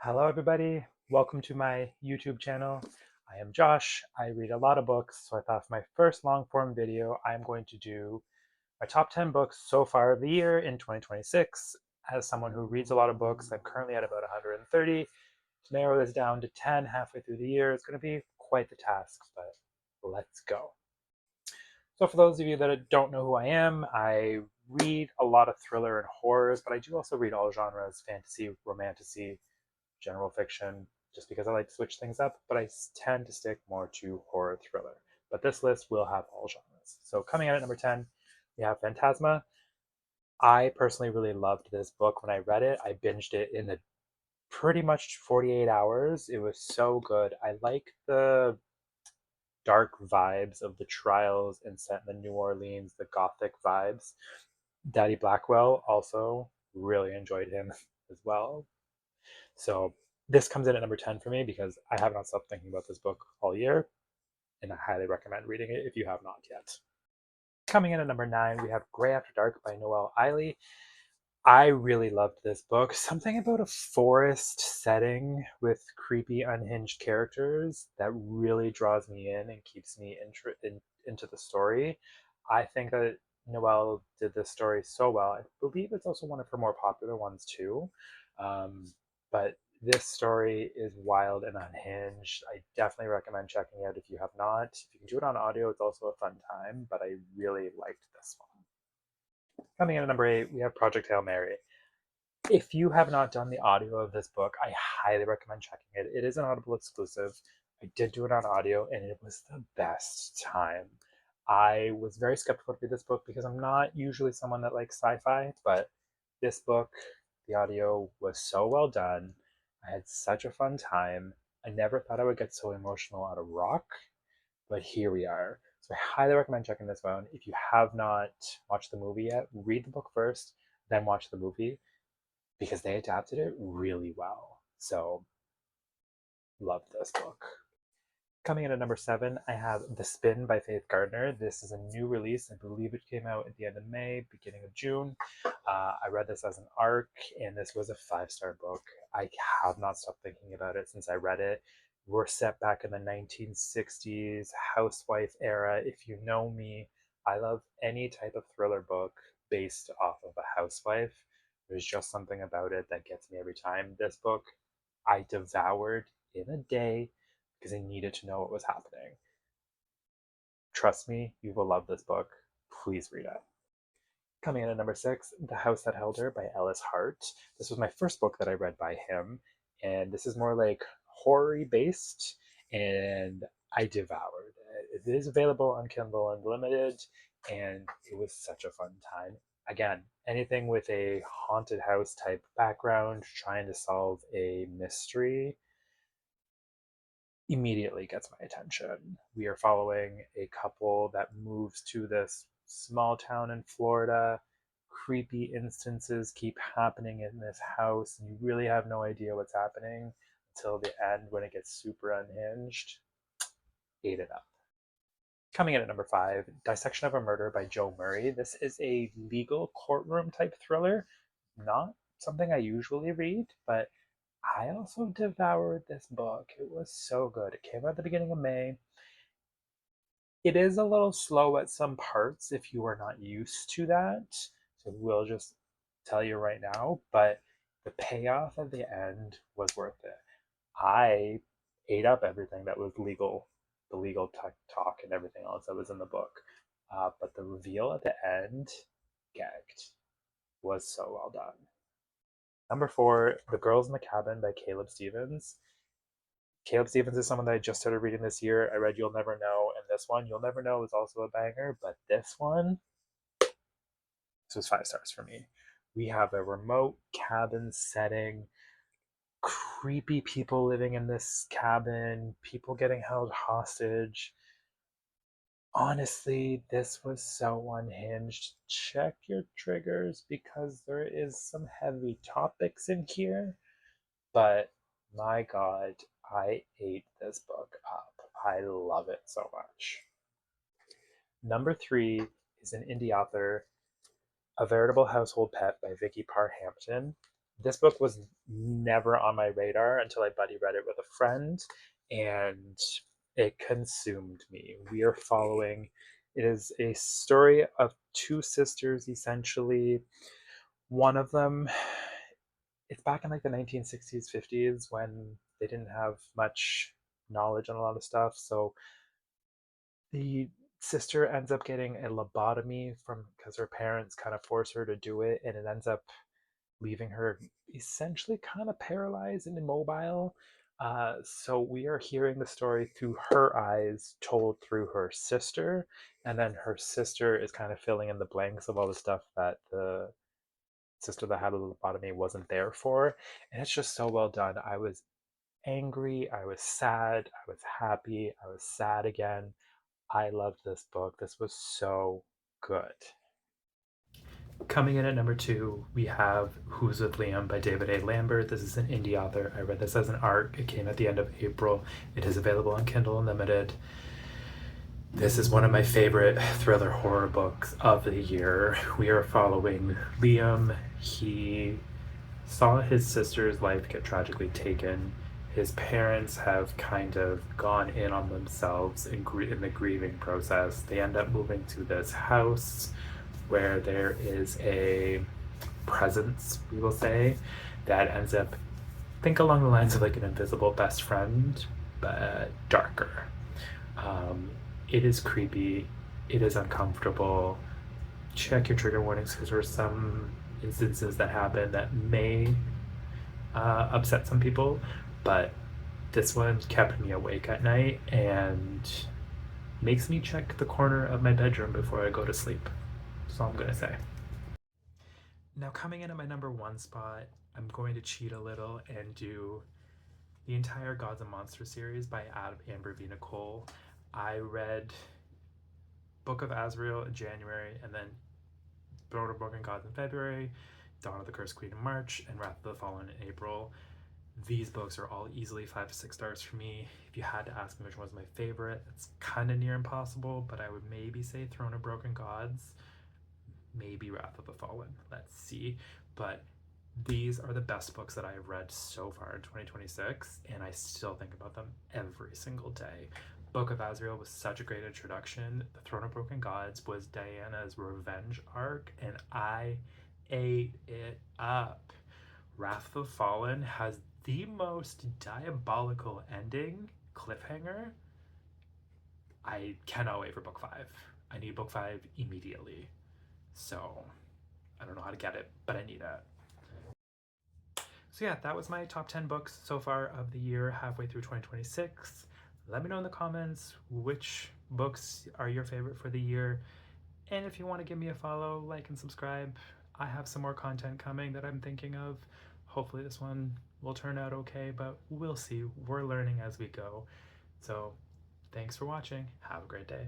Hello, everybody. Welcome to my YouTube channel. I am Josh. I read a lot of books, so I thought for my first long form video, I'm going to do my top 10 books so far of the year in 2026. As someone who reads a lot of books, I'm currently at about 130. To narrow this down to 10 halfway through the year, it's going to be quite the task, but let's go. So, for those of you that don't know who I am, I read a lot of thriller and horrors, but I do also read all genres: fantasy, romantasy, general fiction, just because I like to switch things up, but I tend to stick more to horror thriller. But this list will have all genres. So coming in at number 10, we have Phantasma. I personally really loved this book when I read it. I binged it in pretty much 48 hours. It was so good. I like the dark vibes of the trials and set in the New Orleans, the gothic vibes. Daddy Blackwell also really enjoyed him as well. So this comes in at number 10 for me because I have not stopped thinking about this book all year, and I highly recommend reading it if you have not yet. Coming in at number 9, we have Grey After Dark by Noelle. I really loved this book. Something about a forest setting with creepy, unhinged characters that really draws me in and keeps me into the story. I think that Noelle did this story so well. I believe it's also one of her more popular ones too. Um, but this story is wild and unhinged. I definitely recommend checking it out if you have not. If you can do it on audio, it's also a fun time, but I really liked this one. Coming in at number 8, we have Project Hail Mary. If you have not done the audio of this book, I highly recommend checking it. It is an Audible exclusive. I did do it on audio, and it was the best time. I was very skeptical to read this book because I'm not usually someone that likes sci-fi, but this book, the audio was so well done. I had such a fun time. I never thought I would get so emotional at a rock, but here we are. So I highly recommend checking this one. If you have not watched the movie yet, read the book first, then watch the movie because they adapted it really well. So, love this book. Coming in at number 7, I have The Spin by Faith Gardner. This is a new release. I believe it came out at the end of May, beginning of June. I read this as an ARC, and this was a 5-star book. I have not stopped thinking about it since I read it. We're set back in the 1960s housewife era. If you know me, I love any type of thriller book based off of a housewife. There's just something about it that gets me every time. This book I devoured in a day because I needed to know what was happening. Trust me, you will love this book. Please read it. Coming in at number 6, The House That Held Her by Ellis Hart. This was my first book that I read by him, and this is more like horror based, and I devoured it. It is available on Kindle Unlimited, and it was such a fun time. Again, anything with a haunted house type background, trying to solve a mystery, immediately gets my attention. We are following a couple that moves to this small town in Florida. Creepy instances keep happening in this house, and you really have no idea what's happening until the end when it gets super unhinged. Ate it up. Coming in at number 5, Dissection of a Murder by Joe Murray. This is a legal courtroom type thriller. Not something I usually read, but I also devoured this book. It was so good. It came out at the beginning of May. It is a little slow at some parts if you are not used to that. So we'll just tell you right now, but the payoff at the end was worth it. I ate up everything that was legal, the legal talk and everything else that was in the book. But the reveal at the end, gagged, was so well done. Number 4, The Girls in the Cabin by Caleb Stevens. Caleb Stevens is someone that I just started reading this year. I read You'll Never Know, and this one, You'll Never Know, is also a banger, but this one, this was 5 stars for me. We have a remote cabin setting, creepy people living in this cabin, people getting held hostage. Honestly, this was so unhinged. Check your triggers because there is some heavy topics in here, but my god, I ate this book up. I love it so much. Number 3 is an indie author, A Veritable Household Pet by Viggy Par Hampton. This book was never on my radar until I buddy read it with a friend, and it consumed me. We are following, it is a story of two sisters essentially. One of them, it's back in like the 1960s, 50s when they didn't have much knowledge on a lot of stuff. So the sister ends up getting a lobotomy from because her parents kind of force her to do it, and it ends up leaving her essentially kind of paralyzed and immobile. So we are hearing the story through her eyes, told through her sister, and then her sister is kind of filling in the blanks of all the stuff that the sister that had a lobotomy wasn't there for. And it's just so well done. I was angry, I was sad, I was happy, I was sad again. I loved this book. This was so good. Coming in at number 2, we have Who's with Liam by David A. Lambert. This is an indie author. I read this as an ARC. It came at the end of April. It is available on Kindle Unlimited. This is one of my favorite thriller horror books of the year. We are following Liam. He saw his sister's life get tragically taken. His parents have kind of gone in on themselves in the grieving process. They end up moving to this house where there is a presence, we will say, that ends up, think along the lines of like an invisible best friend, but darker. It is creepy. It is uncomfortable. Check your trigger warnings because there are some instances that happen that may upset some people, but this one kept me awake at night and makes me check the corner of my bedroom before I go to sleep. That's all I'm gonna say. Now, coming in at my number 1 spot, I'm going to cheat a little and do the entire Gods and Monsters series by Amber V. Nicole. I read Book of Azrael in January, and then Throne of Broken Gods in February, Dawn of the Cursed Queen in March, and Wrath of the Fallen in April. These books are all easily 5 to 6 stars for me. If you had to ask me which one's my favorite, it's kind of near impossible, but I would maybe say Throne of Broken Gods, maybe Wrath of the Fallen. Let's see. But these are the best books that I have read so far in 2026, and I still think about them every single day. Book of Azrael was such a great introduction. The Throne of Broken Gods was Diana's revenge arc, and I ate it up. Wrath of the Fallen has the most diabolical ending, cliffhanger. I cannot wait for book 5. I need book 5 immediately. So, I don't know how to get it, but I need it. So yeah, that was my top 10 books so far of the year, halfway through 2026. Let me know in the comments which books are your favorite for the year. And if you want to give me a follow, like, and subscribe, I have some more content coming that I'm thinking of. Hopefully this one will turn out okay, but we'll see. We're learning as we go. So thanks for watching. Have a great day.